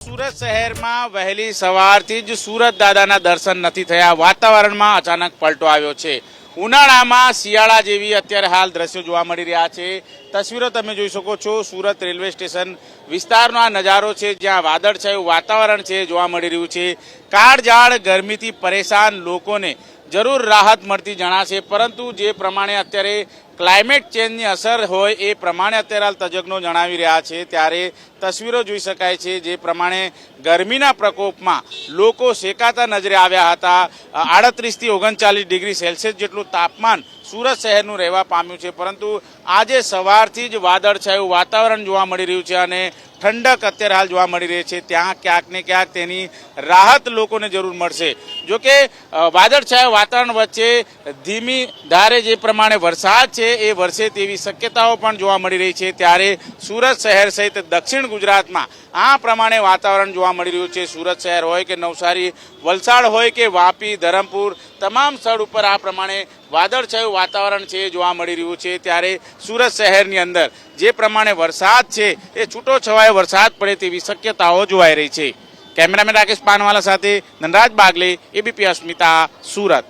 સુરત શહેરમાં વહેલી સવારથી જ સુરત દાદાના દર્શન નથી થયા। વાતાવરણમાં અચાનક પલટો આવ્યો છે। ઉનાળામાં શિયાળા જેવી અત્યારે હાલ દ્રશ્યો જોવા મળી રહ્યા છે। તસવીરો તમે જોઈ શકો છો। સુરત રેલવે સ્ટેશન વિસ્તારનો આ નજારો છે, જ્યાં વાદળછાયું વાતાવરણ છે જોવા મળી રહ્યું છે। કાળઝાળ ગરમીથી પરેશાન લોકોને જરૂર રાહત મળતી જણાશે, પરંતુ જે પ્રમાણે અત્યારે ક્લાઇમેટ ચેન્જની અસર હોય એ પ્રમાણે અત્યારે હાલ તજજ્ઞો જણાવી રહ્યા છે। ત્યારે તસવીરો જોઈ શકાય છે, જે પ્રમાણે ગરમીના પ્રકોપમાં લોકો શેકાતા નજરે આવ્યા હતા। 38 થી 39 ડિગ્રી સેલ્સિયસ જેટલું તાપમાન સુરત શહેરનું રહેવા પામ્યું છે, પરંતુ આજે સવારથી જ વાદળછાયું વાતાવરણ જોવા મળી રહ્યું છે અને ઠંડક અત્યારે હાલ જોવા મળી રહી છે। ત્યાં ક્યાંક ને ક્યાંક તેની રાહત લોકોને જરૂર મળશે। જોકે વાદળછાયા વાતાવરણ વચ્ચે ધીમી ધારે જે પ્રમાણે વરસાદ છે એ વરસે તેવી શક્યતાઓ પણ જોવા મળી રહી છે। ત્યારે સુરત શહેર સહિત દક્ષિણ ગુજરાતમાં આ પ્રમાણે વાતાવરણ જોવા મળી રહ્યું છે। સુરત શહેર હોય કે નવસારી, વલસાડ હોય કે વાપી, ધરમપુર, તમામ સ્થળ ઉપર આ પ્રમાણે વાદળછાયું વાતાવરણ છે જોવા મળી રહ્યું છે। ત્યારે સુરત શહેરની અંદર જે પ્રમાણે વરસાદ છે એ છૂટો છવાયો વરસાદ પડે તેવી શક્યતાઓ જોવાઈ રહી છે। કેમેરામેન રાકેશ પાનવાલા સાથે ધનરાજ બાગલે, એબીપી અસ્મિતા, સુરત।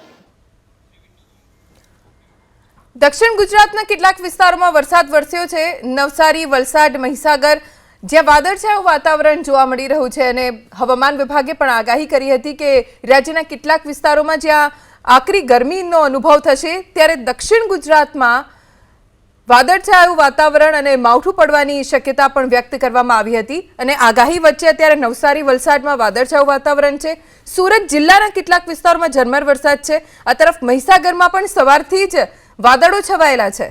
દક્ષિણ ગુજરાતના કેટલાક વિસ્તારોમાં વરસાદ વરસ્યો છે। નવસારી, વલસાડ, મહીસાગર જ્યાં વાદળછાયું વાતાવરણ જોવા મળી રહ્યું છે અને હવામાન વિભાગે પણ આગાહી કરી હતી કે રાજ્યના કેટલાક વિસ્તારોમાં જ્યાં આકરી ગરમીનો અનુભવ થશે, ત્યારે દક્ષિણ ગુજરાતમાં વાદળછાયું વાતાવરણ અને માવઠું પડવાની શક્યતા પણ વ્યક્ત કરવામાં આવી હતી અને આગાહી વચ્ચે અત્યારે નવસારી, વલસાડમાં વાદળછાયું વાતાવરણ છે। સુરત જિલ્લાના કેટલાક વિસ્તારોમાં ઝરમર વરસાદ છે। આ તરફ મહીસાગરમાં પણ સવારથી જ વાદળો છવાયેલા છે।